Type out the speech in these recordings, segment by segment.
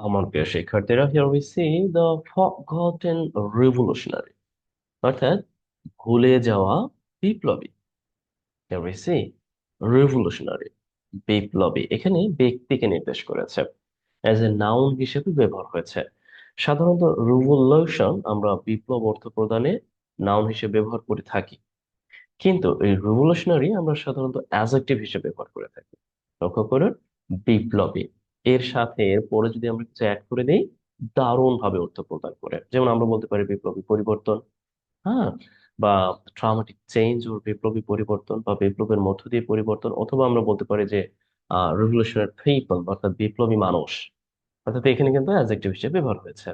আমার প্রিয় শিক্ষার্থীরা, here we see the forgotten revolutionary, অর্থাৎ ভুলে যাওয়া বিপ্লবী। হিয়ার উই সি রিভলিউশনারি, বিপ্লবী এখানে ব্যক্তিকে নির্দেশ করেছে, অ্যাজ এ নাউন হিসেবে ব্যবহার হয়েছে। সাধারণত রিভলিউশন আমরা বিপ্লব অর্থ প্রদানে নাউন হিসেবে ব্যবহার করে থাকি, কিন্তু এই রিভলিউশনারি আমরা সাধারণত অ্যাডজেক্টিভ হিসেবে ব্যবহার করে থাকি। লক্ষ্য করুন, বিপ্লবী এর সাথে এর পরে যদি আমরা কিছু অ্যাড করে দেই, দারুণ ভাবে অর্থ প্রদান করে। যেমন আমরা বলতে পারি বিপ্লবী পরিবর্তন, হ্যাঁ, বা ট্রাউমাটিক চেঞ্জ ওর বিপ্লবী পরিবর্তন বা বিপ্লবের মধ্য দিয়ে পরিবর্তন, অথবা আমরা বলতে পারি যে রিভলিউশনারি পিপল অর্থাৎ বিপ্লবী মানুষ। অর্থাৎ এখানে কিন্তু অ্যাডজেক্টিভ হিসেবে ব্যবহার হয়েছে।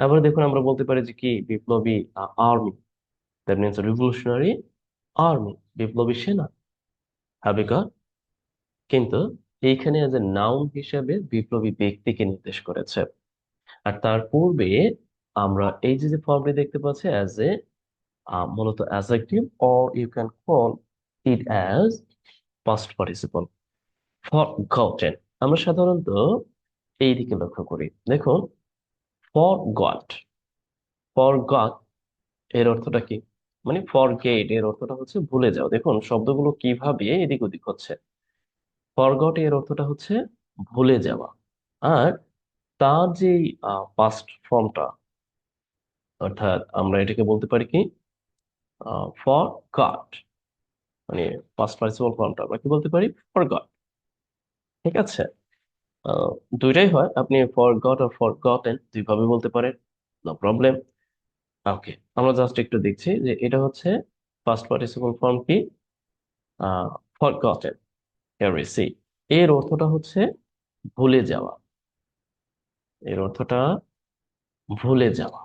আবার দেখুন, আমরা বলতে পারি যে কি বিপ্লবী army, that means revolutionary army, বিপ্লবী সেনা। Have you got? কিন্তু এইখানে এজ এ নাউন হিসেবে বিপ্লবী ব্যক্তিকে নির্দেশ করেছে। আর তার পূর্বে আমরা এই যে যে ফর্মটি দেখতে পাচ্ছি অ্যাজ এ মূলত adjective, or you can call it as past participle, forgotten. আমরা সাধারণত এই দিকে লক্ষ্য করি। দেখুন, ফরগট, ফরগট এর অর্থটা কি? মানে ফরগেট এর অর্থটা হচ্ছে ভুলে যাও। দেখুন শব্দগুলো কিভাবে এদিক ওদিক হচ্ছে। ফরগট এর অর্থটা হচ্ছে ভুলে যাওয়া। আর তার যে পাস্ট ফর্মটা, অর্থাৎ আমরা এটাকে বলতে পারি কি ফর গট, মানে পাস্ট পার্টিসিপল ফর্মটা আমরা কি বলতে পারি? Forgot. ঠিক আছে? আহ, দুইটাই হয়, আপনি ফর গট আর ফর গটেন দুইভাবে বলতে পারেন, নো প্রবলেম। ওকে, আমরা জাস্ট একটু দেখছি যে এটা হচ্ছে পাস্ট পার্টিসিপল ফর্ম কি, ফর গটেন। সি এর অর্থটা হচ্ছে ভুলে যাওয়া, এর অর্থটা ভুলে যাওয়া।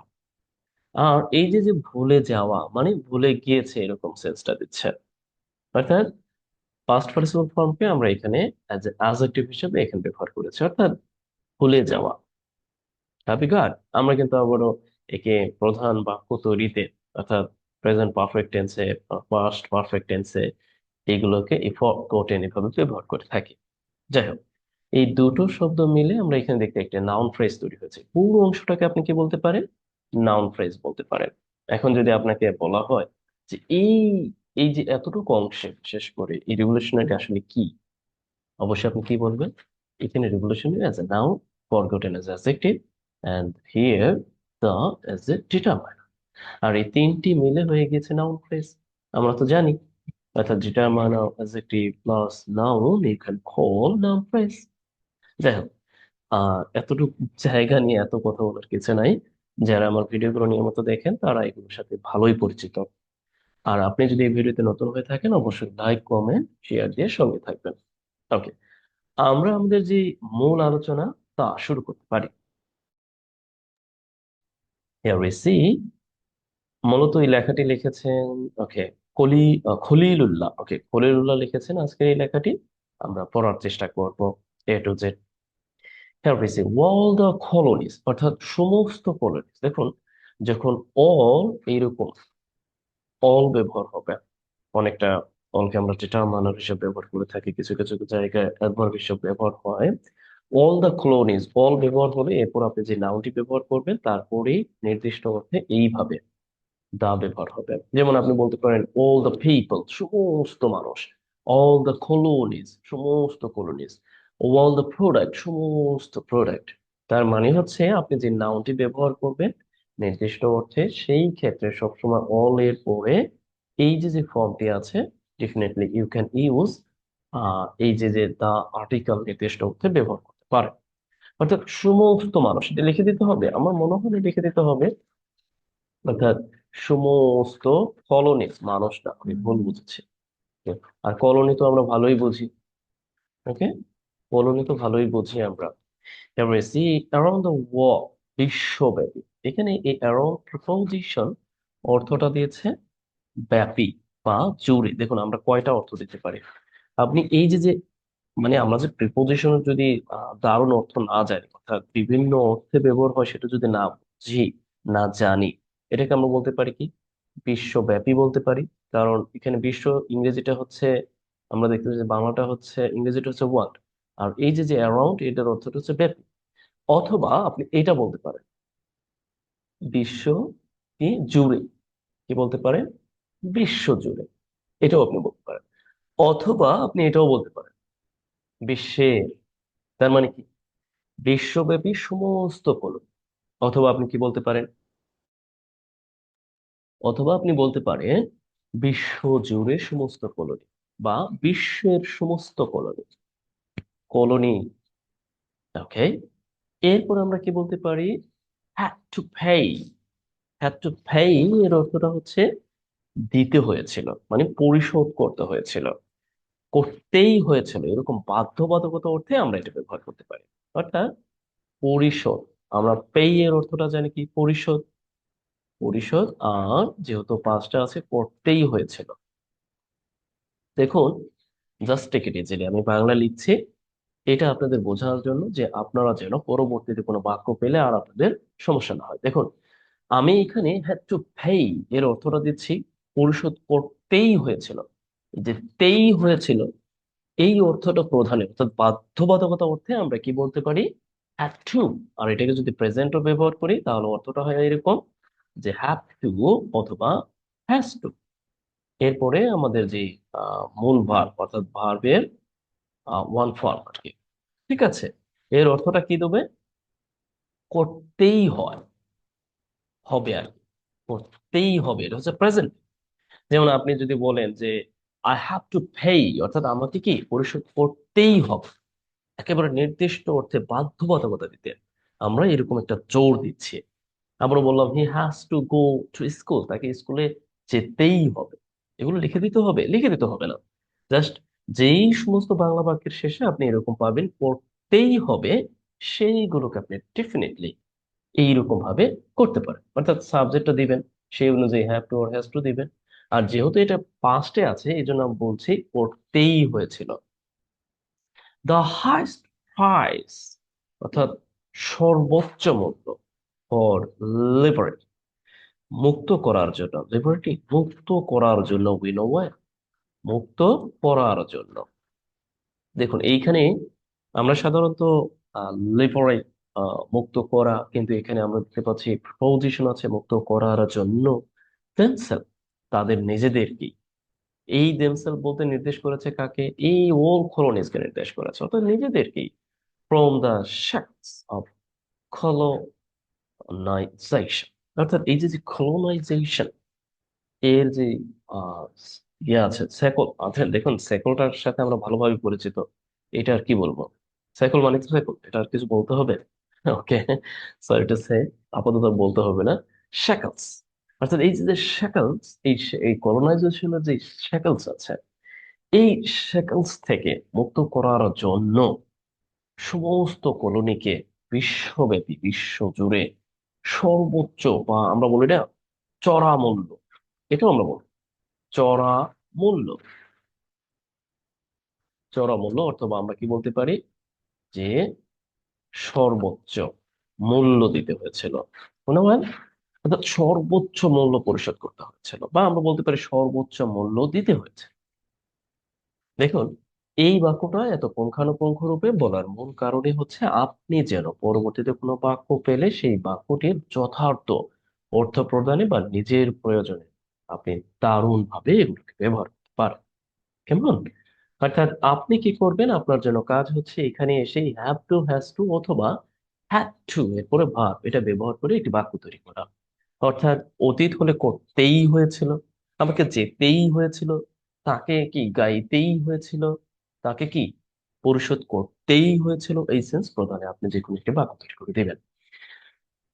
আর এই যে যে ভুলে যাওয়া মানে ভুলে গিয়েছে এরকম সেন্সটা দিচ্ছে। অর্থাৎ পাস্ট পার্টিসিপল ফর্মকে আমরা এখানে অ্যাজ অ্যাডজেক্টিভ হিসেবে এখানে ব্যবহার করেছি, অর্থাৎ ভুলে যাওয়া। Happy god. আমরা কিন্তু আবারও একে প্রধান বাক্য তৈরিতে, অর্থাৎ প্রেজেন্ট পারফেক্ট টেন্সে, পাস্ট পারফেক্ট টেন্সে, এইগুলোকে এই ফরগটেন এভাবে ব্যবহার করে থাকি। যাই হোক, এই দুটো শব্দ মিলে আমরা এখানে দেখতে একটা নাউন ফ্রেজ তৈরি হয়েছে। পুরো অংশটাকে আপনি কি বলতে পারেন? নাউন ফ্রেজ বলতে পারেন। এখন যদি আপনাকে বলা হয় যে এই এই যে এতটুকু অংশে বিশেষ করে এই রিভলিউশনারি আসলে কি, অবশ্যই আপনি কি বলবেন? এখানে revolutionary as a noun, forgotten as adjective, and here the as a determiner. আর এই তিনটি মিলে হয়ে গেছে নাউন ফ্রেজ। আমরা তো জানি, অর্থাৎ determiner, adjective plus noun you can call noun phrase. যাই হোক, এতটুকু জায়গা নিয়ে এত কথা বলার কিছু নাই। যারা আমার ভিডিওগুলো নিয়মিত দেখেন তারা এগুলোর সাথে ভালোই পরিচিত। আর আপনি যদি এই ভিডিওতে নতুন হয়ে থাকেন, অবশ্যই লাইক, কমেন্ট, শেয়ার দিয়ে সঙ্গে থাকবেন। ওকে, আমরা আমাদের যে মূল আলোচনা তা শুরু করতে পারি। Here we see, মূলত এই লেখাটি লিখেছেন, ওকে, খলিলুল্লাহ। ওকে, খলিলুল্লাহ লিখেছেন আজকের এই লেখাটি। আমরা পড়ার চেষ্টা করব A to Z। হ্যাঁ, we see all the colonies, অর্থাৎ সমস্ত কলোনিজ। দেখুন, যখন অল এইরকম অল ব্যবহার হবে, অনেকটা অলকে আমরা ডিটারমাইনার হিসেবে ব্যবহার করে থাকি, কিছু কিছু জায়গায় অ্যাডভার্ব হিসেবে ব্যবহার হয়। অল দ্য কলোনিজ, অল ব্যবহার হলে এরপর আপনি যে নাউনটি ব্যবহার করবেন তারপরেই নির্দিষ্ট অর্থে এইভাবে দা ব্যবহার হবে। যেমন আপনি বলতে পারেন অল দ্য পিপল, সমস্ত মানুষ। অল দ্য কলোনিজ, সমস্ত কলোনিজ। অল দ্য প্রোডাক্ট, সমস্ত প্রোডাক্ট। তার মানে হচ্ছে আপনি যে নাউনটি ব্যবহার করবেন নির্দিষ্ট অর্থে, সেই ক্ষেত্রে সবসময় অল এর পরে এই যে যে ফর্মটি আছে, ডেফিনেটলি ইউ ক্যান ইউজ এই যে যে দা আর্টিকেল নির্দিষ্ট অর্থে ব্যবহার করতে পারে। অর্থাৎ সমস্ত মানুষ, এটা লিখে দিতে হবে, আমার মনে হয় লিখে দিতে হবে। অর্থাৎ সমস্ত কলোনি, মানুষ না, আমি ভুল বুঝেছি। আর কলোনি তো আমরা ভালোই বুঝি। ওকে, কলোনি তো ভালোই বুঝি আমরা। এবারে সি অ্যারাউন্ড দ্য ওয়ার্ল্ড, বিশ্বব্যাপী। এখানে এই অ্যারাউন্ড প্রিপোজিশন অর্থটা দিয়েছে ব্যাপী বা জুড়ে। দেখুন আমরা কয়টা অর্থ দিতে পারি। আপনি এই যে যে মানে আমরা যে প্রিপোজিশনের যদি দারুণ অর্থ না জানি, অর্থাৎ বিভিন্ন অর্থে ব্যবহার হয়, সেটা যদি না বুঝি, না জানি, এটাকে আমরা বলতে পারি কি, বিশ্বব্যাপী বলতে পারি। কারণ এখানে বিশ্ব ইংরেজিটা হচ্ছে, আমরা দেখতে পাচ্ছি যে বাংলাটা হচ্ছে, ইংরেজিটা হচ্ছে ওয়ার্ল্ড, আর এই যে যে অ্যারাউন্ড এটার অর্থটা হচ্ছে ব্যাপী। অথবা আপনি এটা বলতে পারেন, বিশ্ব কি জুড়ে, কি বলতে পারেন, বিশ্ব জুড়ে, এটাও আপনি বলতে পারেন। অথবা আপনি এটাও বলতে পারেন, বিশ্বের, তার মানে কি বিশ্বব্যাপী সমস্ত কলোনি। অথবা আপনি কি বলতে পারেন, অথবা আপনি বলতে পারেন বিশ্ব জুড়ে সমস্ত কলোনি, বা বিশ্বের সমস্ত কলোনি, কলোনি। ওকে, এরপর আমরা কি বলতে পারি, had to pay. Had to pay এর অর্থটা হচ্ছে দিতে হয়েছিল, মানে পরিশোধ করতে হয়েছিল, করতেই হয়েছিল, এরকম বাধ্যবাধকতা অর্থে আমরা এটা ব্যবহার করতে পারি। অর্থাৎ পরিশোধ, আমরা পে এর অর্থটা জানি কি, পরিশোধ, পরিশোধ, আর যেহেতু পাঁচটা আছে, করতেই হয়েছিল। দেখুন, জাস্ট টেক ইট ইজিলি, আমি বাংলা লিখছি, এটা আপনাদের বোঝানোর জন্য, যে আপনারা যেন পরবর্তীতে কোনো বাক্য পেলে আর আপনাদের সমস্যা না হয়। দেখুন, আমি এখানে হ্যাড টু পে এর অর্থটা দিচ্ছি পরিশোধ করতেই হয়েছিল। এই যে তেই হয়েছিল, এই অর্থটা প্রধান, অর্থাৎ বাধ্যবাধকতা অর্থে আমরা কি বলতে পারি, হ্যাড টু। আর এটাকে যদি প্রেজেন্টও ব্যবহার করি তাহলে অর্থটা হয় এরকম, যে হ্যাভ টু অথবা হ্যাজ টু। এরপরে আমাদের যে মূল ভার্ব, অর্থাৎ ভার্বের ওয়ান ফর্ম আর কি। ঠিক আছে, এর অর্থটা কি দেবে, করতেই হয়, হবে আর কি, করতেই হবে, এটা হচ্ছে প্রেজেন্ট। যেমন আপনি যদি বলেন যে আই হ্যাভ টু পে, অর্থাৎ আমাকে কি পরিশোধ করতেই হবে, একেবারে নির্দিষ্ট অর্থে বাধ্যবাধকতা দিতে আমরা এরকম একটা জোর দিচ্ছি। আমরা বললাম he has to go to school, তাকে স্কুলে যেতেই হবে। এগুলো লিখে দিতে হবে, লিখে দিতে হবে না, জাস্ট যেই সমস্ত বাংলা বাক্যের শেষে আপনি এরকম পাবেন করতেই হবে, সেইগুলোকে আপনি ডেফিনেটলি এইরকম ভাবে করতে পারেন। অর্থাৎ সাবজেক্টটা দিবেন, সেই অনুযায়ী হ্যাভ টু আর হ্যাজ টু দিবেন। আর যেহেতু এটা পাস্টে আছে, এই জন্য আমি বলছি করতেই হয়েছিল। দ্য হাইস্ট প্রাইস, অর্থাৎ সর্বোচ্চ মূল্য, ফর লিবারেটি, মুক্ত করার জন্য, লিবারেটি মুক্ত করার জন্য, উই নো ওয়াই, মুক্ত করার জন্য। দেখুন এইখানে আমরা সাধারণত লিবারেট, মুক্ত করা, কিন্তু এখানে আমরা দেখতে পাচ্ছি প্রপোজিশন আছে মুক্ত করার জন্য, themselves, তাদের নিজেদেরকে। এই দেমসেলফ বলতে নির্দেশ করেছে কাকে, এই ওল কলোনিজকে নির্দেশ করেছে, অর্থাৎ নিজেদেরকেই, ফ্রম দ্য শ্যাকস অফ কলোনাইজেশন। অর্থাৎ এই যে কলোনাইজেশন এর যে আহ, ইয়ে আছে, সেকল আছে, দেখুন সেকলটার সাথে আমরা ভালোভাবে পরিচিত। এটা আর কি বলবো, সেকল মানে তো সেকল, এটা আর কিছু বলতে হবে? ওকে, সরি টু সে, আপাতত আর বলতে হবে না। শ্যাকলস, অর্থাৎ এই যে শ্যাকলস, এই কলোনাইজেশনের যে শ্যাকলস আছে, এই শ্যাকলস থেকে মুক্ত করার জন্য সমস্ত কলোনিকে বিশ্বব্যাপী, বিশ্ব জুড়ে সর্বোচ্চ, বা আমরা বলি না চড়া মূল্য, এটাও আমরা বলি চড়া মূল্য, চড়া মূল্য, অথবা আমরা কি বলতে পারি, যে সর্বোচ্চ মূল্য দিতে হয়েছিল, মনে হয়, অর্থাৎ সর্বোচ্চ মূল্য পরিশোধ করতে হয়েছিল, বা আমরা বলতে পারি সর্বোচ্চ মূল্য দিতে হয়েছে। দেখুন, এই বাক্যটা এত পুঙ্খানুপুঙ্খ রূপে বলার মূল কারণই হচ্ছে আপনি যেন পরবর্তীতে কোনো বাক্য পেলে সেই বাক্যটির যথার্থ অর্থ প্রদানে বা নিজের প্রয়োজনে আপনি দারুণ ভাবে এগুলোকে ব্যবহার করতে পারেন। কেমন? অর্থাৎ আপনি কি করবেন, আপনার জন্য কাজ হচ্ছে এখানে এসে হ্যাভ টু, হ্যাজ টু অথবা হ্যাড টু এরপরে ভার্ব, এটা ব্যবহার করে একটি বাক্য তৈরি করা। অর্থাৎ অতীত হলে করতেই হয়েছিল, আমাকে যেতেই হয়েছিল, তাকে কি গাইতেই হয়েছিল, তাকে কি পরিশোধ করতেই হয়েছিল, এই সেন্স প্রদানে আপনি যে কোনো একটি বাক্য তৈরি করে দিবেন।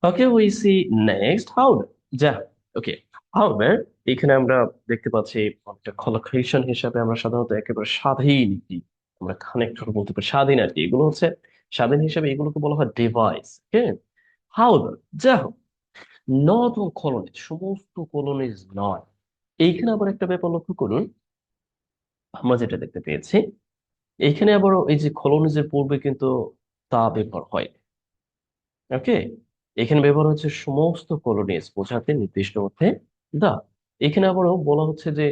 ওকে, উই সি নেক্সট হাউভার। যা, ওকে, হাউভার, এখানে আমরা দেখতে পাচ্ছি একটা কলোকেশন হিসাবে আমরা সাধারণত একেবারে স্বাধীন কি, আমরা কানেক্টর বলতে পারি, স্বাধীন আর কি, এগুলো হচ্ছে স্বাধীন হিসাবে, এগুলোকে বলা হয় ডিভাইস। ওকে, হাউভার, যা হোক, নট অল কলোনিজ, সমস্ত কলোনিজ নয়। এইখানে আবার একটা ব্যাপার লক্ষ্য করুন, আমরা যেটা দেখতে পেয়েছি, এইখানে আবার এই যে কলোনিজের পূর্বে কিন্তু তা ব্যবহার হয়। ওকে, এখানে ব্যবহার হচ্ছে সমস্ত কলোনিজ বোঝাতে নির্দিষ্ট অর্থে দা। এখানে আবারও বলা হচ্ছে যে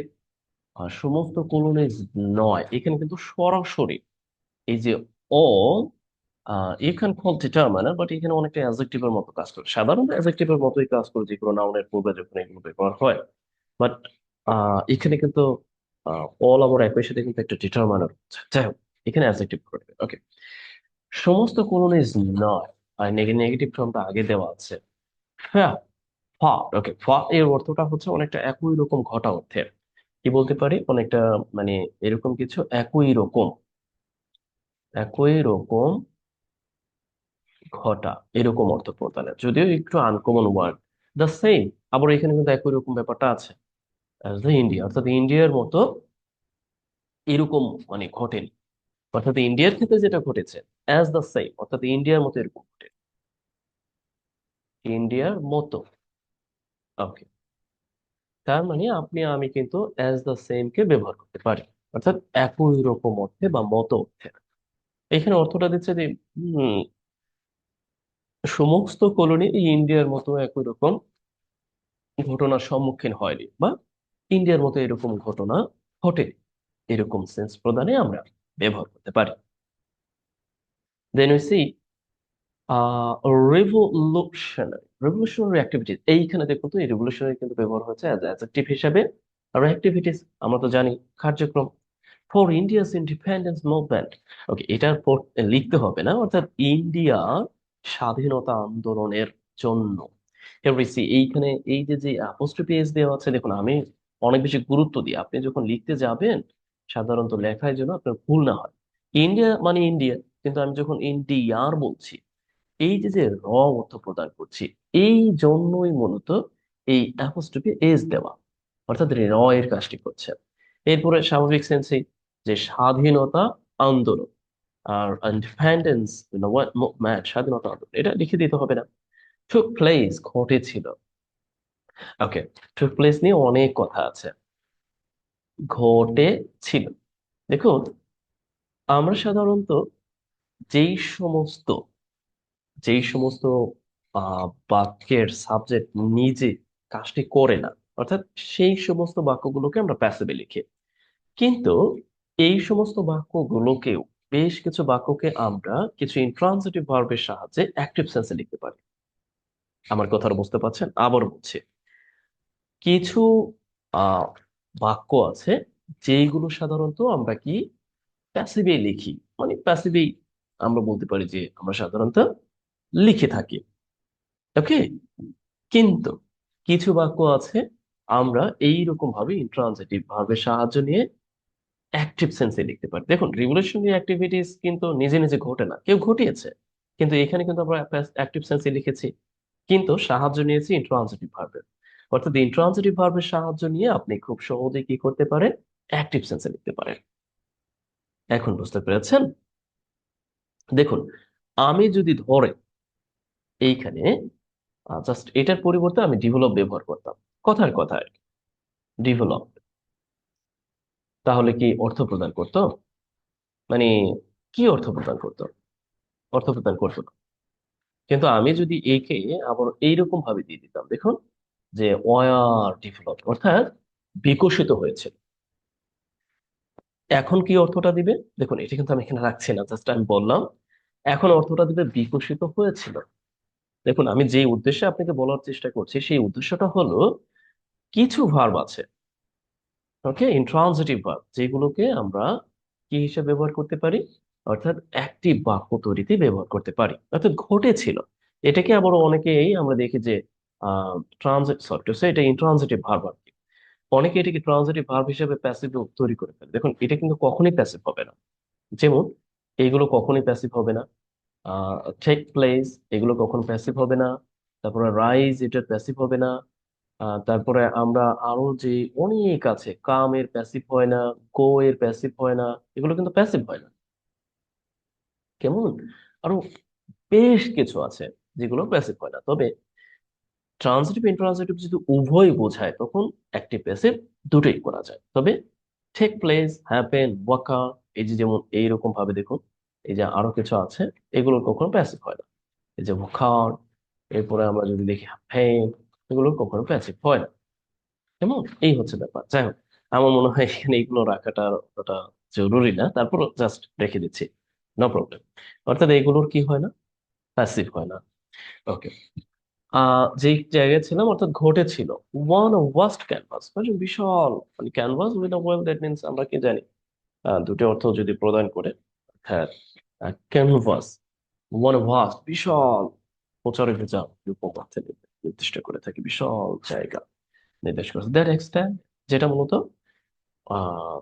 সমস্ত কলোনিজ নয়, এখানে কিন্তু সরাসরি এই যে all, you can call determiner, but এখানে অনেকটা অ্যাডজেক্টিভের মতো কাজ করে, সাধারণত অ্যাডজেক্টিভের মতোই কাজ করে যে কোনো নাউনের পূর্বে যখন এগুলো ব্যবহার হয়। বাট এখানে কিন্তু অল আবার একই সাথে কিন্তু একটা ডিটারমাইনার হচ্ছে। যাই হোক, এখানে অ্যাডজেক্টিভ করে ওকে। সমস্ত কোলনিজ নয়, আর নেগেটিভ ফর্মটা আগে দেওয়া আছে। হ্যাঁ, ফা, ওকে, ফা এর অর্থটা হচ্ছে অনেকটা একই রকম ঘটা অর্থের। কি বলতে পারি, অনেকটা মানে এরকম কিছু একই রকম, একই রকম ঘটা, এরকম অর্থ প্রদানের, যদিও একটু আনকমন ওয়ার্ড। দ্য সেম, আবার এখানে কিন্তু একই রকম ব্যাপারটা আছে। অ্যাজ দ্য ইন্ডিয়া, অর্থাৎ ইন্ডিয়ার মতো এরকম মানে ঘটেনি। অর্থাৎ ইন্ডিয়ার ক্ষেত্রে যেটা ঘটেছে, অ্যাজ দ্য সেম, অর্থাৎ ইন্ডিয়ার মতো এরকম ঘটে, ইন্ডিয়ার মতো। ওকে, তার মানে আপনি আমি কিন্তু অ্যাজ দ্য সেম কে ব্যবহার করতে পারি, অর্থাৎ একই রকম অর্থে বা মতো অর্থে। এখানে অর্থটা দিচ্ছে যে হম সমস্ত কলোনি এই ইন্ডিয়ার মতো একই রকম ঘটনার সম্মুখীন হয়নি, বা ইন্ডিয়ার মতো এরকম ঘটনা ঘটেনি, এরকম সেন্স প্রদানে আমরা ব্যবহার করতে পারি। Then we see revolutionary activities, এইখানে দেখুন তো এই রেভলিউশনারি কিন্তু ব্যবহার হচ্ছে অ্যাজ অ্যাডজেক্টিভ হিসাবে। আর অ্যাক্টিভিটিস আমরা তো জানি কার্যক্রম। ফর ইন্ডিয়াস ইন্ডিপেন্ডেন্স মুভমেন্ট, ওকে, এটার পর লিখতে হবে না, অর্থাৎ ইন্ডিয়ার স্বাধীনতা আন্দোলনের জন্য। এভরিসি, এইখানে এই যে যে অ্যাপোস্ট্রোফি এস দেওয়া আছে, দেখুন আমি অনেক বেশি গুরুত্ব দিই, আপনি যখন লিখতে যাবেন সাধারণত লেখায় যেন আপনার ভুল না হয়। ইন্ডিয়া মানে ইন্ডিয়া, কিন্তু আমি যখন ইন্ডিয়ার বলছি, এই যে যে অর্থ প্রদান করছি, এই জন্যই মূলত এই অ্যাপোস্ট্রোফি এস দেওয়া, অর্থাৎ এর কাজটি করছে। এরপরে স্বাভাবিক সেন্সে যে স্বাধীনতা আন্দোলন, আর ইন্ডিপেন্ডেন্স মুভমেন্ট, স্বাধীনতা আন্দোলন, এটা লিখে দিতে হবে না। টুক প্লেস, ঘটেছিল। ওকে, টুক প্লেস নিয়ে অনেক কথা আছে। ঘটেছিল, দেখুন আমরা সাধারণত যেই সমস্ত যেই সমস্ত বাক্যের সাবজেক্ট নিজে কাজটি করে না, অর্থাৎ সেই সমস্ত বাক্যগুলোকে আমরা প্যাসিভে লিখি। কিন্তু এই সমস্ত বাক্যগুলোকেও, বেশ কিছু বাক্যকে আমরা কিছু ইন্ট্রান্সিটিভ ভার্বের সাহায্যে অ্যাক্টিভ সেন্সে লিখতে পারি। আমার কথাটা বুঝতে পারছেন? আবার বলছি, কিছু আহ বাক্য আছে যেইগুলো সাধারণত আমরা কি প্যাসিভে লিখি, মানে প্যাসিভেই আমরা বলতে পারি যে আমরা সাধারণত লিখে থাকি। ওকে, কিন্তু কিছু বাক্য আছে আমরা এই রকম ভাবে ইন্ট্রানজিটিভ ভার্বের সাহায্য নিয়ে অ্যাক্টিভ সেন্সে লিখতে পারি। দেখুন রিভলিউশনারি অ্যাক্টিভিটিস কিন্তু নিজে নিজে ঘটে না, কেউ ঘটিয়েছে, কিন্তু এখানে কিন্তু আমরা অ্যাক্টিভ সেন্সে লিখেছি, কিন্তু সাহায্য নিয়েছি ইন্ট্রানজিটিভ ভার্বের। অর্থাৎ ইন্ট্রানজিটিভ ভার্বের সাহায্য নিয়ে আপনি খুব সহজে কি করতে পারেন, অ্যাক্টিভ সেন্সে লিখতে পারেন। এখন বুঝতে পেরেছেন? দেখুন, আমি যদি ধরে এইখানে জাস্ট এটার পরিবর্তে আমি ডেভেলপ ব্যবহার করতাম, কথার কথা আর কি, ডেভেলপ, তাহলে কি অর্থ প্রদান করতো? মানে কি অর্থ প্রদান করতো? অর্থ প্রদান করতো না। কিন্তু আমি যদি একে আবার এইরকম ভাবে দিয়ে দিতাম, দেখুন, যে ওয়ার ডেভেলপ, অর্থাৎ বিকশিত হয়েছে, এখন কি অর্থটা দিবে? দেখুন এটা কিন্তু আমি এখানে রাখছি না, জাস্ট আমি বললাম, এখন অর্থটা দিবে বিকশিত হয়েছিল। দেখুন আমি যে উদ্দেশ্যে আপনাকে বলার চেষ্টা করছি, সেই উদ্দেশ্যটা হলো কিছু ভার্ব আছে, ওকে, ইন্ট্রানজিটিভ ভার্ব, যেগুলোকে আমরা কি হিসেবে ব্যবহার করতে পারি, অর্থাৎ অ্যাক্টিভ বাক্য তৈরিতে ব্যবহার করতে পারি, অর্থাৎ ঘটেছিল। এটাকে আবার অনেকেই আমরা দেখি যে ট্রানজিট, সরি টু সে, এটা ইন্ট্রানজিটিভ ভার্ব আর কি। অনেকে এটাকে ট্রানজিটিভ ভার্ব হিসেবে প্যাসিভ তৈরি করে ফেলে। দেখুন এটা কিন্তু কখনোই প্যাসিভ হবে না। যেমন এইগুলো কখনোই প্যাসিভ হবে না। টেক প্লেস, এগুলো কখনো প্যাসিভ হবে না। তারপরে রাইজ, এটা প্যাসিভ হবে না। তারপরে আমরা আরো যে অনেক আছে, কাম এর প্যাসিভ হয় না, গো এর প্যাসিভ হয় না, এগুলো কিন্তু প্যাসিভ হয় না। কেমন, আরো বেশ কিছু আছে যেগুলো প্যাসিভ হয় না। তবে ট্রান্সিটিভ ইন্ট্রান্সিটিভ যদি উভয় বোঝায়, তখন অ্যাক্টিভ প্যাসিভ দুটোই করা যায়। তবে টেক প্লেস, হ্যাপেন, ওয়াকা, এই যে যেমন এইরকম ভাবে দেখুন, এই যে আরো কিছু আছে, এগুলো কখনো প্যাসিভ হয় না। এই যে ওয়াকার, এরপরে আমরা যদি দেখি হ্যাপেন, এগুলো কখনো প্যাসিভ হয় না। কেমন, এই হচ্ছে ব্যাপার। যাই হোক, আমার মনে হয় এখানে এইগুলো রাখাটা অতটা জরুরি না, তারপর জাস্ট রেখে দিচ্ছি। No problem. অর্থাৎ এগুলোর কি হয় না, প্যাসিভ হয় না। ওকে। যেই জায়গায় ছিলাম অর্থাৎ ঘটেছিল, ওয়ান ওয়াস্ট ক্যানভাস মানে বিশাল, মানে canvas with a well, that means আমরা কি জানি, দুটো অর্থ যদি প্রদান করে, হ্যাঁ, ক্যানভাস, ওয়ান ভাস্ট বিশাল, প্রচারে ভেজা রূপক অর্থে নির্দিষ্ট করে থাকি, বিশাল জায়গা নির্দেশ করে দ্যাট এক্সটেন্ড, যেটা মূলত আহ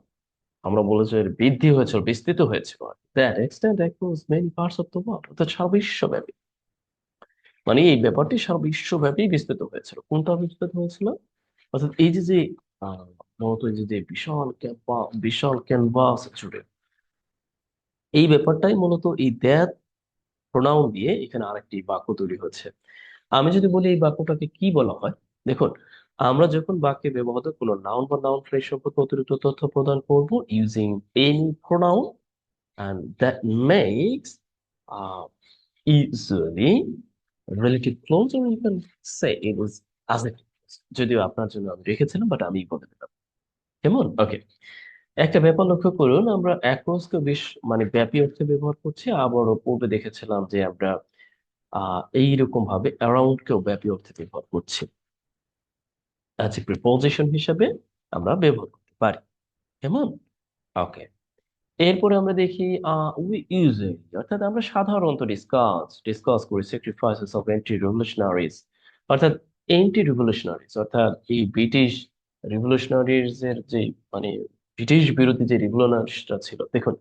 আমরা বলে যে বৃদ্ধি হয়েছিল, বিস্তৃত হয়েছিল, that extend across many parts of the world, অর্থাৎ সারা বিশ্বব্যাপী, মানে এই ব্যাপারটি সারা বিশ্বব্যাপী বিস্তৃত হয়েছিল। কোনটা বিস্তৃত হয়েছিল? অর্থাৎ এই যে যে আহ মূলত এই যে যে বিশাল ক্যানভাস জুড়ে, এই ব্যাপারটাই মূলত এই দ্যাট প্রোনাউন দিয়ে এখানে আরেকটি বাক্য তৈরি হচ্ছে। আমি যদি বলি এই বাক্যটাকে কি বলা হয়, দেখুন, আমরা যখন বাক্যে ব্যবহৃত কোনো নাউন বা নাউন ফ্রেজ সম্পর্কে অতিরিক্ত তথ্য প্রদান করব using any pronoun, and that makes uh, usually relative clause, or you can say it was adjective clause. যদিও আপনার জন্য আমি রেখেছিলাম, বাট আমি বলে দিলাম। কেমন? ওকে। একটা ব্যাপার লক্ষ্য করুন, আমরা অ্যাক্রস কে বেশ মানে ব্যাপী অর্থে ব্যবহার করছি, আবারও পূর্বে দেখেছিলাম যে আমরা এইরকম ভাবে অ্যারাউন্ড কেও ব্যাপী অর্থে ব্যবহার করছি, অ্যাজ এ প্রিপোজিশন হিসেবে আমরা ব্যবহার করতে পারি। কেমন? ওকে। এরপরে আমরা দেখি উই ইউজুয়ালি, অর্থাৎ আমরা সাধারণত ডিসকাস করি স্যাক্রিফাইসেস অফ এন্টি রিভলিউশনারিজ, অর্থাৎ এন্টি রিভলিউশনারিজ, অর্থাৎ এই ব্রিটিশ রিভলিউশনারিজ এর যে মানে ব্রিটিশ বিরোধী যে রিভলিউশনারিস্টরা ছিল, দেখুন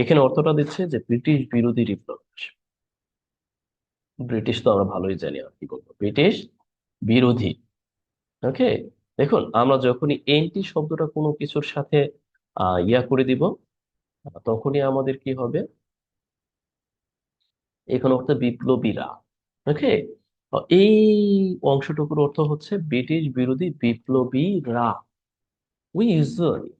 এখানে অর্থটা দিচ্ছে যে ব্রিটিশ বিরোধী রিভলিউশনারিস্ট। ব্রিটিশ তো আমরা ভালোই জানি, আর কি বলবো, ব্রিটিশ বিরোধী। ওকে। দেখুন আমরা যখনই এন্টি শব্দটা কোনো কিছুর সাথে ইয়া করে দিব, তখনই আমাদের কি হবে, এখানে অর্থ বিপ্লবীরা। ওকে। এই অংশটুকুর অর্থ হচ্ছে ব্রিটিশ বিরোধী বিপ্লবীরা।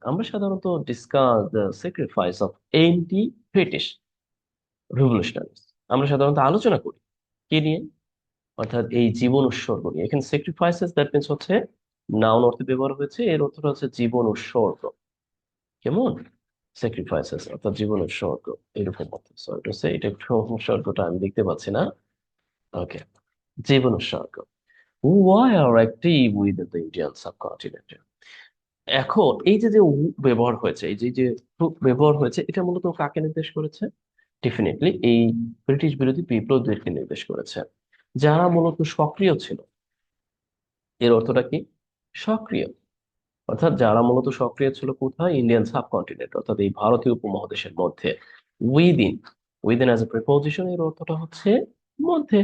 আমরা সাধারণত discuss the sacrifice of anti British রিভলিউশনারিজ, আমরা সাধারণত আলোচনা করি কি নিয়ে, অর্থাৎ এই জীবন উৎসর্গ নিয়ে। এখানে স্যাক্রিফাইসেস দ্যাট মিনস হচ্ছে নাউন অর্থে ব্যবহার হয়েছে, এর অর্থটা হচ্ছে জীবন উৎসর্গ। কেমন? স্যাক্রিফাইসেস অর্থাৎ জীবন উৎসর্গ, এরকম অর্থ। সো এটা হচ্ছে, এটা একটু উৎসর্গটা আমি দেখতে পাচ্ছি না। ওকে। জীবন উৎসর্গ, why are active within the Indian subcontinent। এখন এই যে যে ব্যবহার হয়েছে, এই যে যে ব্যবহার হয়েছে, এটা মূলত কাকে নির্দেশ করেছে? ডেফিনেটলি এই ব্রিটিশ বিরোধী বিপ্লবীদেরকে নির্দেশ করেছে, যারা মূলত সক্রিয় ছিল। এর অর্থটা কি? সক্রিয়, অর্থাৎ যারা মূলত সক্রিয় ছিল কোথায়? ইন্ডিয়ান সাবকন্টিনেন্ট, অর্থাৎ এই ভারতীয় উপমহাদেশের মধ্যে। Within, within as a preposition, এর অর্থটা হচ্ছে মধ্যে।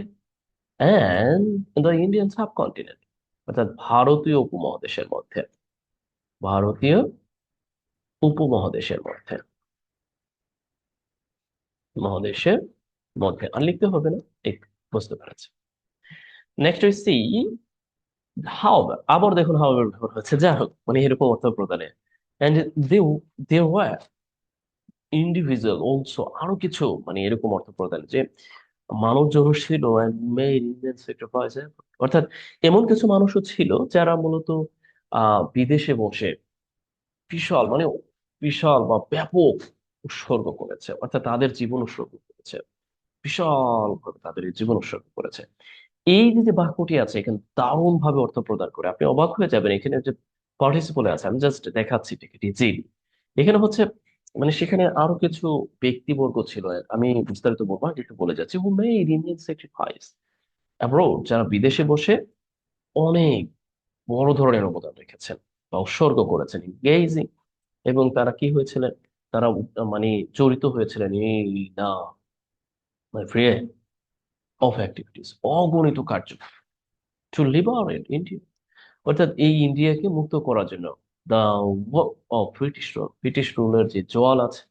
অ্যান্ড দ্য ইন্ডিয়ান সাবকন্টিনেন্ট, অর্থাৎ ভারতীয় উপমহাদেশের মধ্যে, ভারতীয় উপমহাদেশের মধ্যে, মহাদেশের মধ্যে আর লিখতে হবে না, ঠিক বুঝতে পেরেছি। নেক্সট উই সি হাউএভার, আবার দেখুন হাউএভার ব্যবহার হচ্ছে, যাই হোক মানে এরকম অর্থ প্রদানে। And they they were individual also, আরো কিছু মানে এরকম অর্থ প্রদান, যে মানুষজন ছিল and made Indian sacrifice, অর্থাৎ এমন কিছু মানুষও ছিল যারা মূলত বিদেশে বসে বিশাল মানে বিশাল বা ব্যাপক উৎসর্গ করেছে, অর্থাৎ তাদের জীবন উৎসর্গ করেছে, বিশাল ভাবে তাদের এই জীবন উৎসর্গ করেছে। এই যে যে বাক্যটি আছে এখানে দারুণ ভাবে অর্থ প্রদান করে, আপনি অবাক হয়ে যাবেন। এখানে যে পার্টিসিপলে আছে, আমি জাস্ট দেখাচ্ছি টিকিটি জি, এখানে হচ্ছে মানে সেখানে আরো কিছু ব্যক্তিবর্গ ছিল, আমি বিস্তারিত বলবো, আগে একটু বলে যাচ্ছি। Who made Indian sacrifice abroad, যারা বিদেশে বসে অনেক বড় ধরনের অবদান রেখেছেন বা উৎসর্গ করেছেন, এঙ্গেজিং, এবং তারা কি হয়েছিলেন, তারা মানে জড়িত হয়েছিলেন এই না মাই ফ্রেন্ড অফ অ্যাক্টিভিটিস, অগণিত কার্য, টু লিবারেট ইন্ডিয়া, অর্থাৎ এই ইন্ডিয়াকে মুক্ত করার জন্য। দা অফ ব্রিটিশ রুল, ব্রিটিশ রুলের যে জল আছে,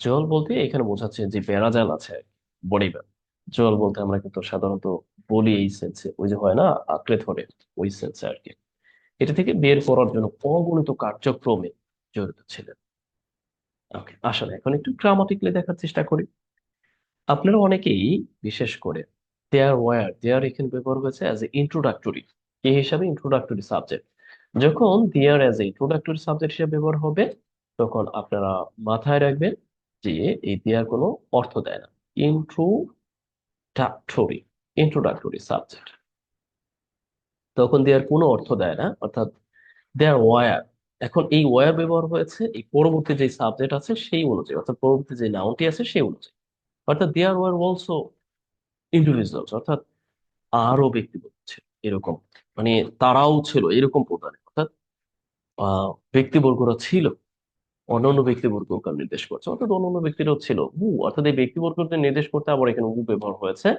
জল বলতে এখানে বোঝাচ্ছে যে বেড়াজাল আছে, বডি, জল বলতে আমরা কিন্তু সাধারণত বলি এই সেন্সে, ওই যে হয় না আঁকড়ে ধরে, ওই সেন্সে আর কি। এটা থেকে বের করার জন্য অগণিত কার্যক্রমে জড়িত ছিলেন। ওকে, আসলে এখন একটু গ্রামাটিক্যালি দেখার চেষ্টা করি। আপনারা অনেকেই, বিশেষ করে দেয়ার এখানে ব্যবহার হয়েছে অ্যাজ এ ইন্ট্রোডাক্টরি, কি হিসাবে? Introductory subject. যখন there as a introductory subject হিসেবে ব্যবহার হবে, তখন আপনারা মাথায় রাখবেন যে এই দেয়ার কোনো অর্থ দেয় না। ইন্ট্রোডাক্টরি, ইন্ট্রোডাক্টরি সাবজেক্ট, তখন দেয়ার কোনো অর্থ দেয় না, অর্থাৎ দেয়ার ওয়ার। এখন এই ওয়ার ব্যবহার হয়েছে এই পরবর্তী যে সাবজেক্ট আছে সেই অনুযায়ী, অর্থাৎ পরবর্তী যে নাউনটি আছে সেই অনুযায়ী। অর্থাৎ দেয়ার ওয়ার অলসো ইন্ডিভিজুয়ালস, অর্থাৎ আরো ব্যক্তিবর্গ ছিল এরকম, মানে তারাও ছিল এরকম প্রধান, অর্থাৎ ব্যক্তিবর্গরা ছিল, অন্যান্য ব্যক্তিবর্গকে নির্দেশ করছে, অর্থাৎ অন্যান্য ব্যক্তিরাও ছিল হু, অর্থাৎ এই ব্যক্তিবর্গকে নির্দেশ করতে আবার এখানে হু ব্যবহার হয়েছে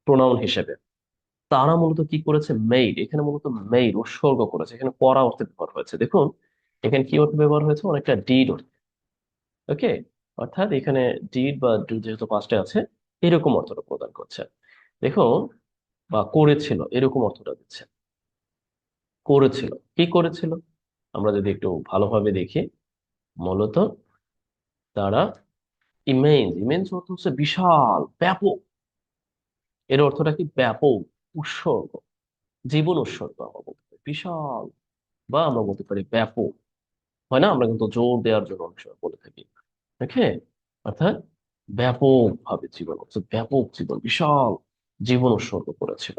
প্রোনাউন হিসেবে। তারা মূলত কি করেছে, মেইড, এখানে মূলত মেইড উৎসর্গ করেছে, এখানে করা অর্থে ব্যবহার হয়েছে। দেখুন এখানে কি অর্থে ব্যবহার হয়েছে, অনেকটা ডিড অর্থে। ওকে, অর্থাৎ এখানে ডিড বা do যেহেতু পাস্টে আছে, এরকম অর্থটা প্রদান করছে। দেখুন, বা করেছিল এরকম অর্থটা দিচ্ছে। করেছিল, কি করেছিল, আমরা যদি একটু ভালোভাবে দেখি, মূলত তারা ইমেন্স, ইমেন্স অর্থ হচ্ছে বিশাল, ব্যাপক। এর অর্থটা কি, ব্যাপক, উৎসর্গ, জীবন উৎসর্গ আমরা বলতে পারি, বিশাল, বা আমরা বলতে পারি ব্যাপক। হয় না, আমরা কিন্তু জোর দেওয়ার জন্য অনেক সময় বলে থাকি। ওকে, অর্থাৎ ব্যাপক ভাবে জীবন হচ্ছে, ব্যাপক জীবন, বিশাল জীবন উৎসর্গ করেছিল।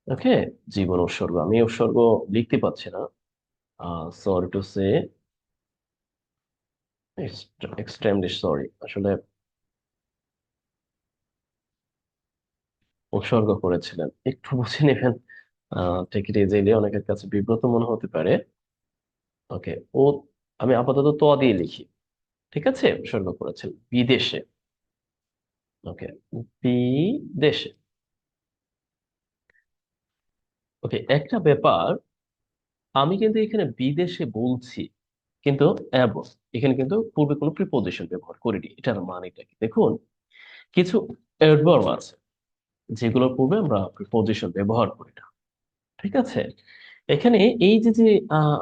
ওকে, জীবন উৎসর্গ, আমি উৎসর্গ লিখতে পাচ্ছি না, sorry to say, extremely sorry, আসলে উৎসর্গ করেছিলেন, একটু বুঝে নেবেন। টেক ইট ইজিলি, অনেকের কাছে বিব্রত মনে হতে পারে। ওকে, ও, আমি আপাতত ত দিয়ে লিখি, ঠিক আছে, উৎসর্গ করেছেন বিদেশে। ওকে, বিদেশে। ওকে, একটা ব্যাপার, আমি কিন্তু এখানে বিদেশে বলছি, কিন্তু অ্যাবভ, এখানে কিন্তু পূর্বে কোনো প্রিপোজিশন ব্যবহার করিনি। এটার মানেটা কি, দেখুন, কিছু অ্যাডভার্ব আছে যেগুলোর পূর্বে আমরা প্রিপোজিশন ব্যবহার করি না, ঠিক আছে। এখানে এই যে যে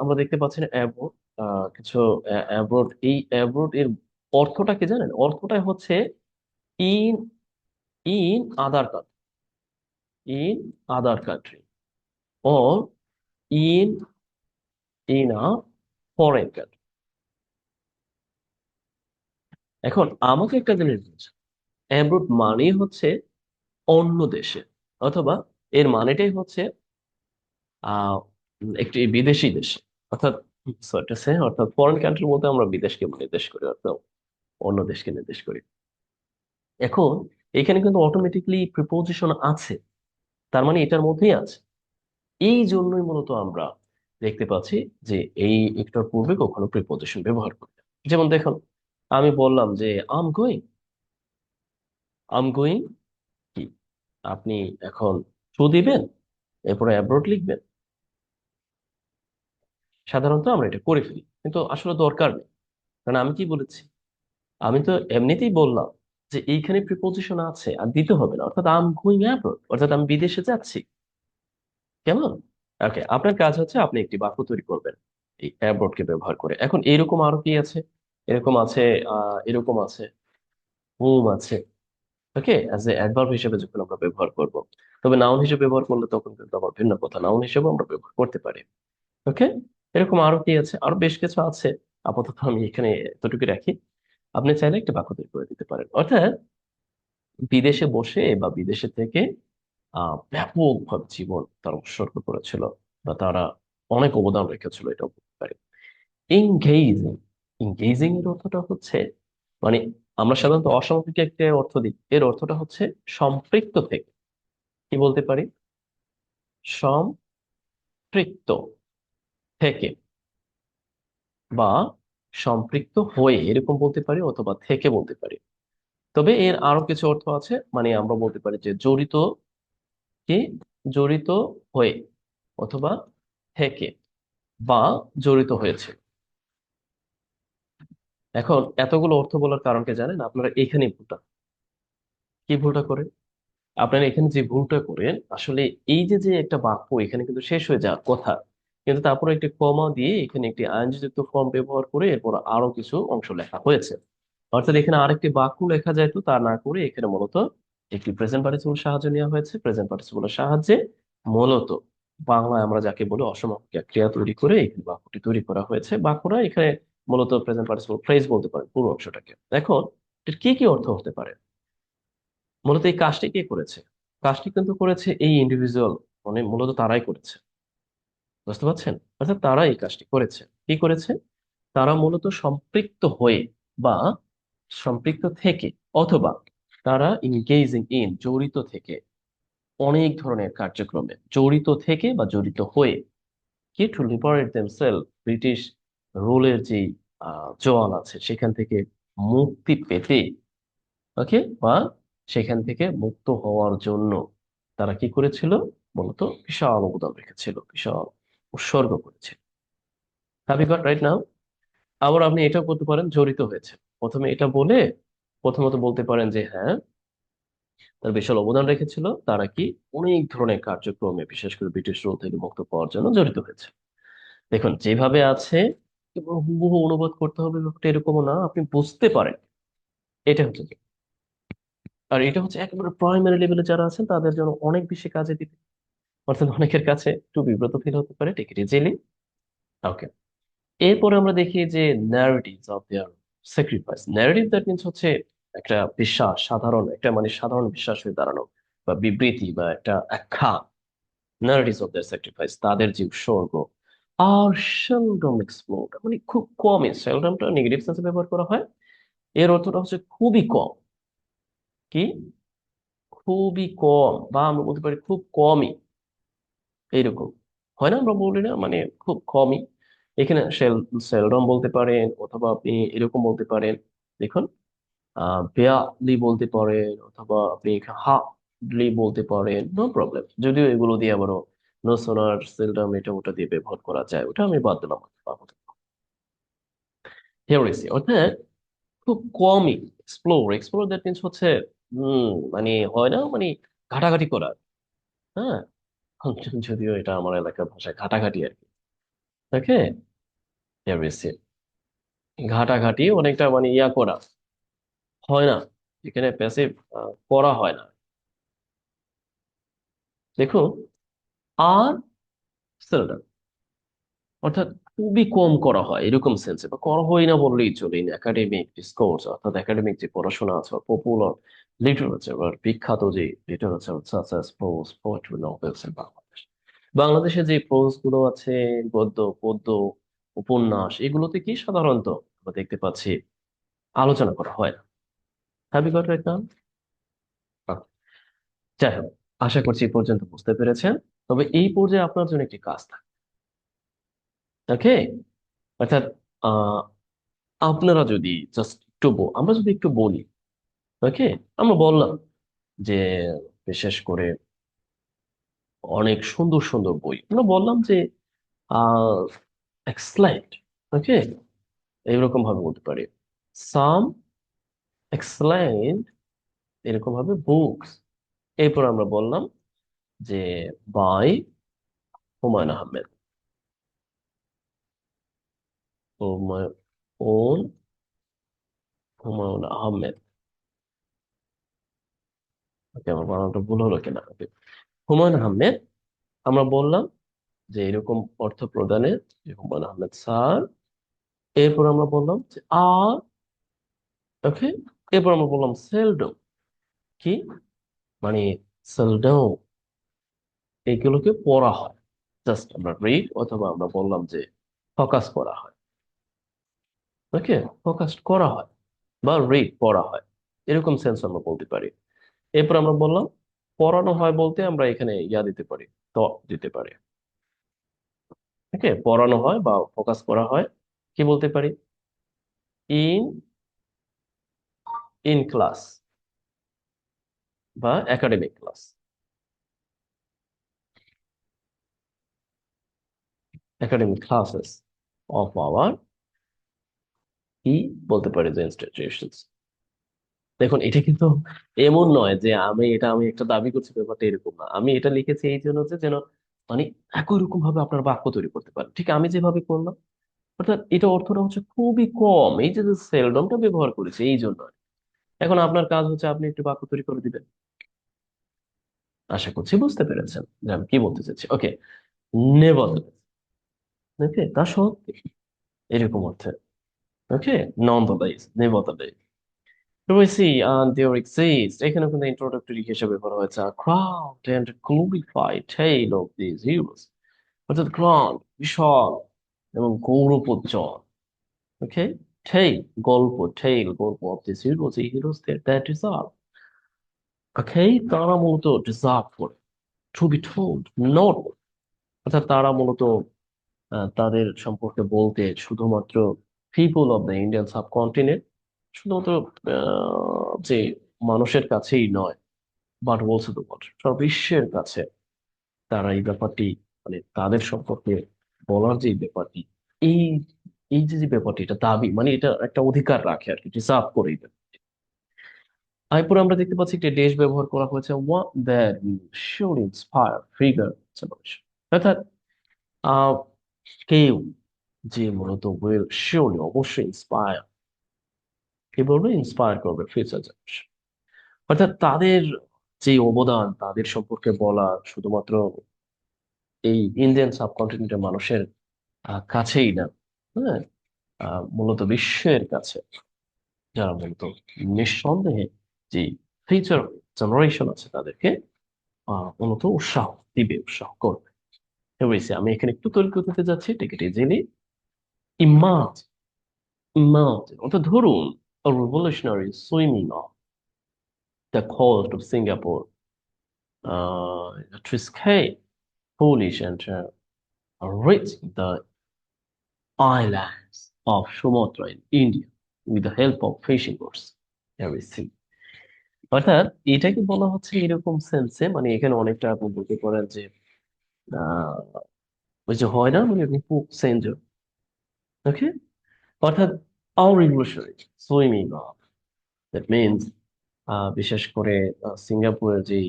আমরা দেখতে পাচ্ছি না অ্যাব্রোড, কিছু অ্যাব্রোড, এই অ্যাব্রোড এর অর্থটা কি জানেন, অর্থটা হচ্ছে in, in other country, in other country, or in, in a foreign country. এখন আমাকে একটা জিনিস বলছে, অ্যাব্রোড মানেই হচ্ছে অন্য দেশে, অথবা এর মানেটাই হচ্ছে আহ একটি বিদেশি দেশ, অর্থাৎ অর্থাৎ ফরেন কান্ট্রি বলতে আমরা বিদেশকে নির্দেশ করি, অর্থাৎ অন্য দেশকে নির্দেশ করি। এখন এখানে কিন্তু অটোমেটিকলি প্রিপোজিশন আছে, তার মানে এটার মধ্যেই আছে। এই জন্যই মূলত আমরা দেখতে পাচ্ছি যে এই একটার পূর্বে কখনো প্রিপোজিশন ব্যবহার করি না। যেমন দেখুন, আমি বললাম যে আম গোয়িং, আম গোয়িং কি, আপনি এখন টু দিবেন, এরপরে অ্যাব্রোড লিখবেন। সাধারণত আমরা এটা করে ফেলি, কিন্তু আসলে দরকার নেই। কারণ আমি কি বলেছি, আমি তো এমনিতেই বললাম যে এইখানে প্রিপোজিশন আছে আর দিতে হবে না, অর্থাৎ আম গোয়িং অ্যাব্রোড, অর্থাৎ আমি বিদেশে যাচ্ছি। কেমন? ওকে, আপনার কাজ হচ্ছে আপনি একটি বাক্য তৈরি করবেন এই অ্যাব্রোড কে ব্যবহার করে। এখন এরকম আরো কি আছে, এরকম আছে, এরকম আছে, হুম আছে। ওকে, অ্যাজ এ অ্যাডভার্ব হিসেবে যখন আমরা ব্যবহার করব, তবে নাউন হিসেবে ব্যবহার করলে তখন কিন্তু আবার ভিন্ন কথা, নাউন হিসেবে আমরা ব্যবহার করতে পারি। ওকে, এরকম আরো কি আছে, আরো বেশ কিছু আছে, আপাতত আমি এখানে এতটুকু রাখি। আপনি চাইলে একটা বাক্য তৈরি করে দিতে পারেন, অর্থাৎ বিদেশে বসে বা বিদেশে থেকে ব্যাপকভাবে জীবন তারা উৎসর্গ করেছিল, বা তারা অনেক অবদান রেখেছিল, এটা বলতে পারি। এঙ্গেজিং, এঙ্গেজিং এর অর্থটা হচ্ছে, মানে আমরা সাধারণত অসামরিক একটা অর্থ দিই, এর অর্থটা হচ্ছে সম্পৃক্ত থেকে, কি বলতে পারি, সম্পৃক্ত থেকে, বা সম্পৃক্ত হয়ে এরকম বলতে পারি, অথবা থেকে বলতে পারি। তবে এর আরো কিছু অর্থ আছে, মানে আমরা বলতে পারি যে জড়িত, কি, জড়িত হয়ে, অথবা থেকে, বা জড়িত হয়েছে। এখন এতগুলো অর্থ বলার কারণকে জানেন আপনারা, এখানেই ভুলটা, কি ভুলটা করেন, আপনারা এখানে যে ভুলটা করেন, আসলে এই যে যে একটা বাক্য এখানে কিন্তু শেষ হয়ে যাওয়ার কথা, কিন্তু তারপরে একটি কমা দিয়ে এখানে একটি আইএনজি যুক্ত ফর্ম ব্যবহার করে এরপর আরো কিছু অংশ লেখা হয়েছে। অর্থাৎ এখানে আরেকটি বাক্য লেখা যায়, তো তা না করে এখানে মূলত একটি প্রেজেন্ট পার্টিসিপল সাহায্য নেওয়া হয়েছে। প্রেজেন্ট পার্টিসিপলের সাহায্যে মূলত বাংলায় আমরা যাকে বলি অসমাপিকা ক্রিয়া তৈরি করে এখানে বাক্যটি তৈরি করা হয়েছে। বাক্যটা এখানে মূলত প্রেজেন্ট পার্টিসিপল ফ্রেজ বলতে পারেন পুরো অংশটাকে। এখন এর কি কি অর্থ হতে পারে? মূলত এই কাজটি কে করেছে? কাজটি কিন্তু করেছে এই ইন্ডিভিজুয়াল, মানে মূলত তারাই করেছে। বুঝতে পারছেন? অর্থাৎ তারা এই কাজটি করেছে। কি করেছে? তারা মূলত সম্পৃক্ত হয়ে বা সম্পৃক্ত থেকে, অথবা তারা ইনগেজিং ইন, জড়িত থেকে, অনেক ধরনের কার্যক্রমে জড়িত থেকে বা জড়িত হয়ে, কি টু লিবারেট দেমসেলফ, ব্রিটিশ রুলের যে জোয়াল আছে সেখান থেকে মুক্তি পেতে, ওকে, বা সেখান থেকে মুক্ত হওয়ার জন্য তারা কি করেছিল? মূলত বিশাল অবদান রেখেছিল, বিশাল উৎসর্গ করেছিল। Have you got right now? আবার আপনি এটাও বলতে পারেন জড়িত হয়েছে। প্রথমে এটা বলে প্রথমত বলতে পারেন যে হ্যাঁ, তার বিশাল অবদান রেখেছিল, তারা কি অনেক ধরনের কার্যক্রমে বিশেষ করে ব্রিটিশ রুল থেকে মুক্ত পাওয়ার জন্য জড়িত হয়েছে। দেখুন যেভাবে আছে এবং হুবহু অনুবাদ করতে হবে ব্যাপারটা এরকমও না, আপনি বুঝতে পারেন। এটা হচ্ছে কি, আর এটা হচ্ছে একেবারে প্রাইমারি লেভেলে যারা আছেন তাদের জন্য অনেক বেশি কাজে দিবে। অর্থাৎ অনেকের কাছে একটু বিব্রত ফিল হতে পারে, টেক ইট ইজিলি। ওকে, এরপরে আমরা দেখি যে narratives of their sacrifice. Narrative that means হচ্ছে একটা বিশ্বাস, সাধারণ একটা মানে সাধারণ বিশ্বাস হয়ে দাঁড়ানো বা বিবৃতি বা একটা আখ্যা। ন্যারেটিভস অফ দেয়ার স্যাক্রিফাইস, তাদের যে উৎসর্গ। আর সেলডম এক্সপ্লোর্ড, মানে খুব কমই, সেলডমটা নেগেটিভ সেন্সে ব্যবহার করা হয়। এর অর্থটা হচ্ছে খুবই কম। কি? খুবই কম, বা আমরা বলতে পারি খুব কমই। এইরকম হয় না, আমরা বলি না মানে খুব কমই। এখানে সেলডম বলতে পারেন, অথবা আপনি এরকম বলতে পারেন। দেখুন, বেয়ারলি বলতে পারেন, অথবা আপনি হার্ডলি বলতে পারেন, নো প্রবলেম। যদিও এগুলো দিয়ে আবারও নো সোনার, সেলডম, এটা ওটা দিয়ে ব্যবহার করা যায়, ওটা আমি বাদ দিলাম আপাতত। হেউরিসি অর্থাৎ খুব কমই। এক্সপ্লোর, এক্সপ্লোর দ্যাট মিনস হচ্ছে মানে হয় না মানে ঘাটাঘাটি করা। হ্যাঁ, যদিও এটা আমার এলাকার ভাষায় ঘাটাঘাটি আর কি। ওকে, হেউরিসি ঘাটাঘাটি অনেকটা মানে ইয়া করা হয় না, এখানে প্যাসিভ করা হয় না। দেখো, আর সেলডম অর্থাৎ খুবই কম করা হয় এরকম সেন্সে, বা করা হয় না বললেই চলে। ইন একাডেমিক ডিসকোর্স, অর্থাৎ একাডেমিক যে পড়াশোনা আছে, পপুলার লিটারেচার বা বিখ্যাত যে literature, such as pros, poetry, novels in Bangladesh. বাংলাদেশে যে প্রোজ গুলো আছে, গদ্য পদ্য উপন্যাস, এগুলোতে কি সাধারণত আমরা দেখতে পাচ্ছি আলোচনা করা হয় না। Have you got right now? যাই হোক, আশা করছি এই পর্যন্ত বুঝতে পেরেছেন। তবে এই পর্যায়ে আপনার জন্য একটি কাজ থাকে। ওকে, অর্থাৎ আহ আপনারা যদি জাস্ট একটু আমরা যদি একটু বলি, ওকে, আমরা বললাম যে বিশেষ করে অনেক সুন্দর সুন্দর বই, আমরা বললাম যে আহ এক্সেলেন্ট, ওকে, এইরকম ভাবে বলতে পারি সাম এক্সেলেন্ট, এরকম ভাবে বুকস। এরপর আমরা বললাম যে বাই হুমায়ুন আহমেদ, হুমায়ুন হুমায়ুন আহমেদ। ওকে, আমার বানানটা ভুল হলো কিনা। Okay, হুমায়ুন আহমেদ। আমরা বললাম যে এরকম অর্থ প্রদানে যে হুমায়ুন আহমেদ স্যার। এরপর আমরা বললাম যে আর, ওকে, এরপর আমরা বললাম সেলডম। কি মানে সেলডম এগুলোকে পড়া হয়, জাস্ট আমরা রিড, অথবা আমরা বললাম যে ফোকাস করা হয়। ওকে, ফোকাস করা হয় বা রিড পড়া হয়, এরকম সেন্স আমরা বলতে পারি। এরপর আমরা বললাম পড়ানো হয় বলতে আমরা এখানে ইয়া দিতে পারি, তো দিতে পারি। ওকে, পড়ানো হয় বা ফোকাস করা হয়, কি বলতে পারি? ইন ইন ক্লাস বা academic class, academic classes of our, কি বলতে পারি, যে ইনস্টিটিউশনস। দেখুন এটা কিন্তু এমন নয় যে আমি একটা দাবি করছি, ব্যাপারটা এরকম না। আমি এটা লিখেছি এই জন্য যে যেন মানে একই রকম ভাবে আপনার বাক্য তৈরি করতে পারেন, ঠিক আমি যেভাবে করলাম। অর্থাৎ এটা অর্থটা হচ্ছে খুবই কম, এই যে সেলডমটা ব্যবহার করেছে এই জন্য। এখন আপনার কাজ হচ্ছে আপনি একটু বাক্য তৈরি করে দিবেন। আশা করছি বুঝতে পেরেছেন যে আমি কি বলতে চাচ্ছি। ওকে, নেভারথেলেস, ওকে, তা সত্ত্বেও, এরকম অর্থে। ওকে, nonetheless, nevertheless. We see and there exists এখানে কিন্তু ইন্ট্রোডাক্টরি হিসেবে বলা হয়েছে a crowned and glorified tale of these heroes, অর্থাৎ crowned বিশাল এবং গৌরবোজ্জ্বল, ওকে, tale গল্প of these heroes, এই heroes that deserve, ওকে, তারা মূলত deserve করে to be told, not, অর্থাৎ তারা মূলত তাদের সম্পর্কে বলতে শুধুমাত্র people of the Indian subcontinent, শুধুমাত্র যে মানুষের কাছেই নয়, বাট অলসো দ্য ওয়ার্ল্ড, সারা বিশ্বের কাছে তারা এই ব্যাপারটি, মানে তাদের সম্পর্কে বলার যে ব্যাপারটি, এই এই যে ব্যাপারটি, এটা দাবি, মানে এটা একটা অধিকার রাখে আর কি, ডিজার্ভ করে এই ব্যাপারটি। এরপরে আমরা দেখতে পাচ্ছি একটি দেশ ব্যবহার করা হয়েছে, what that should inspire figure generation, অর্থাৎ আহ কেউ যে মূলত উইল শিওরলি, অবশ্যই ইন্সপায়ার, কি বলবে, ইন্সপায়ার করবে ফিউচার জেনারেশন, অর্থাৎ তাদের যে অবদান, তাদের সম্পর্কে বলা শুধুমাত্র এই ইন্ডিয়ান সাবকন্টিনেন্টের মানুষের কাছেই না, হ্যাঁ, মূলত বিশ্বের কাছে, যারা মূলত নিঃসন্দেহে যে ফিউচার জেনারেশন আছে তাদেরকে মূলত উৎসাহ দিবে, উৎসাহ করবে। হয়েছে, আমি এখানে একটু তৈরি করতে যাচ্ছি, টিকিট ইজিলি ইমাজ, অর্থাৎ ধরুন a revolutionary swimming off the coast of Singapore to escape Polish and reach the islands of Sumatra in India with the help of fishing boats, everything. অর্থাৎ এটাকে বলা হচ্ছে এরকম সেন্সে, মানে এখানে অনেকটা আপনি বলতে পারেন যে আহ ওই যে হয় না, মানে রূপক সেঞ্জর, ওকে, অর্থাৎ all revolutionary swimming off, that means বিশেষ করে সিঙ্গাপুরের যে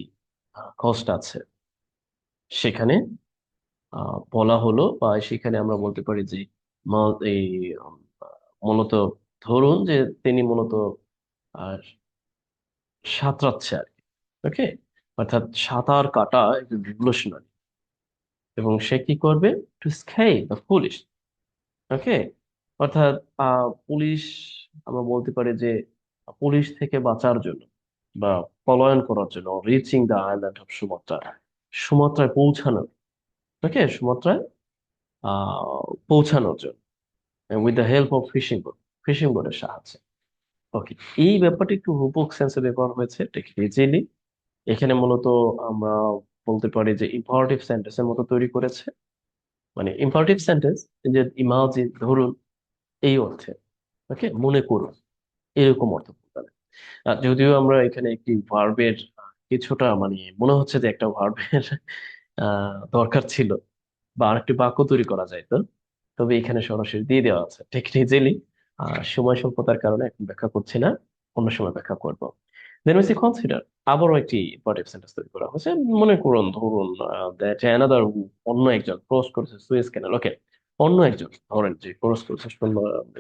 কস্ট আছে সেখানে বলা হলো, বা সেখানে আমরা বলতে পারি যে এই উম, মূলত ধরুন যে তিনি মূলত আহ, সাঁতরাচ্ছে আর কি, ওকে, অর্থাৎ সাঁতার কাটা একজন রিভলিউশনারি, এবং সে কি করবে, টু স্কেপ দ্য পুলিশ, ওকে, অর্থাৎ পুলিশ, আমরা বলতে পারি যে পুলিশ থেকে বাঁচার জন্য বা পলায়ন করার জন্য, reaching the island of Sumatra, সুমাত্রায় পৌঁছানোর, ওকে, সুমাত্রায় পৌঁছানোর জন্য, with the help of fishing বোটের সাহায্যে, ওকে। এই ব্যাপারটি একটু রূপক সেন্সে ব্যবহার হয়েছে, ঠিক ইজিলি এখানে মূলত আমরা বলতে পারি যে ইম্পারেটিভ সেন্টেন্সের মতো তৈরি করেছে, মানে ইম্পারেটিভ সেন্টেন্স, যে ইমাজিন, ধরুন, এই অর্থে, ওকে, মনে করুন, এরকম অর্থ বলতে পারে। যদিও আমরা এখানে একটি ভার্বের কিছুটা, মানে মনে হচ্ছে যে একটা ভার্বের দরকার ছিল, বা আরেকটি বাক্য তৈরি করা যায় তো, তবে এখানে সরাসরি দিয়ে দেওয়া আছে, ঠিক ইজিলি সময় স্বল্পতার কারণে এখন ব্যাখ্যা করছি না, অন্য সময় ব্যাখ্যা করবো। দেন উই সি কনসিডার, আবারও একটি ইম্পারেটিভ সেন্টেন্স তৈরি করা হয়েছে, মনে করুন, ধরুন দ্যাট অ্যানাদার, অন্য একজন ক্রস করেছে সুয়েজ ক্যানাল, ওকে, অন্য একজন ধরেন যে ক্রস করেছে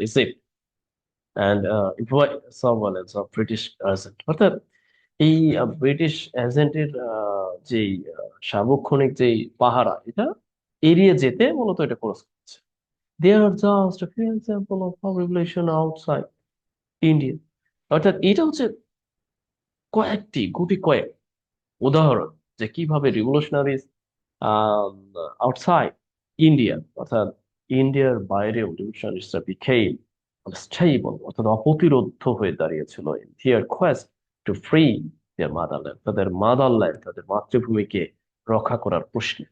Egypt and surveillance of British agent, অর্থাৎ এই ব্রিটিশ এজেন্টের যেই সার্বক্ষণিক যেই পাহারা, এটা এড়িয়ে যেতে মূলত এটা ক্রস করছে। দে আর just a few example of how revolution outside India, অর্থাৎ এটা হচ্ছে কয়েকটি, গুটি কয়েক উদাহরণ, যে কিভাবে রিভলিউশনারিজ আউটসাইড ইন্ডিয়া, অর্থাৎ ইন্ডিয়ার বাইরেও রিভলিউশনারিজরা বিকেম স্টেবল, অর্থাৎ অপ্রতিরোধ্য হয়ে দাঁড়িয়েছিল in their quest to free their motherland, তাদের মাদারল্যান্ড, তাদের মাতৃভূমিকে রক্ষা করার প্রশ্নে,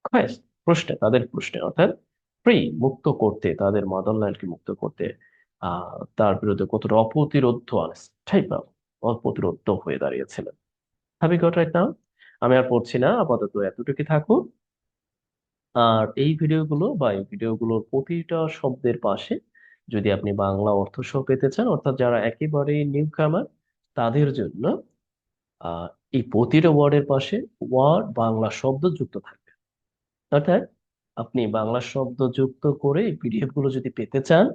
কোয়েস্ট, প্রশ্নে, তাদের প্রশ্নে, অর্থাৎ ফ্রি, মুক্ত করতে, তাদের মাদারল্যান্ডকে মুক্ত করতে তার বিরুদ্ধে কতটা অপ্রতিরোধ্য, আনস্টেবল, অপ্রতিরোধ্য হয়ে দাঁড়িয়েছিলেন। Have you got right now? আমি আর পড়ছি না, আপাতত এতটুকু থাকুক। আর এই ভিডিওগুলোর প্রতিটা শব্দের পাশে যদি আপনি বাংলা অর্থ সহ পেতে চান, অর্থাৎ যারা একেবারেই নিউ কামার, তাদের জন্য আহ এই প্রতিটা ওয়ার্ডের পাশে বাংলা শব্দ যুক্ত থাকবে, অর্থাৎ আপনি বাংলা শব্দ যুক্ত করে এই পিডিএফ গুলো যদি পেতে চান,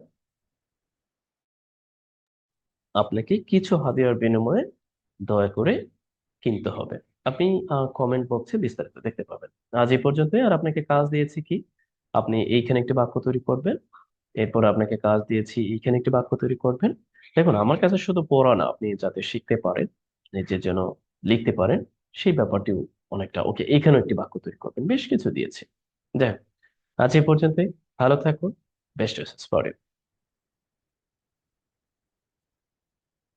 আপনাকে কিছু হাদিয়ার বিনিময়ে দয়া করে কিনতে হবে। আপনি কমেন্ট বক্সে বিস্তারিত দেখতে পাবেন। আজ এই পর্যন্তই। আর আপনাকে কাজ দিয়েছি কি, আপনি এইখানে একটি বাক্য তৈরি করবেন, এরপর আপনাকে কাজ দিয়েছি, এখানে একটি বাক্য তৈরি করবেন। দেখুন, আমার কাছে শুধু পড়া না, আপনি যাতে শিখতে পারেন, নিজের জন্য লিখতে পারেন, সেই ব্যাপারটিও অনেকটা ওকে। এখানেও একটি বাক্য তৈরি করবেন, বেশ কিছু দিয়েছি। যাই হোক, আজ এই পর্যন্তই। ভালো থাকুন। Best wishes for you.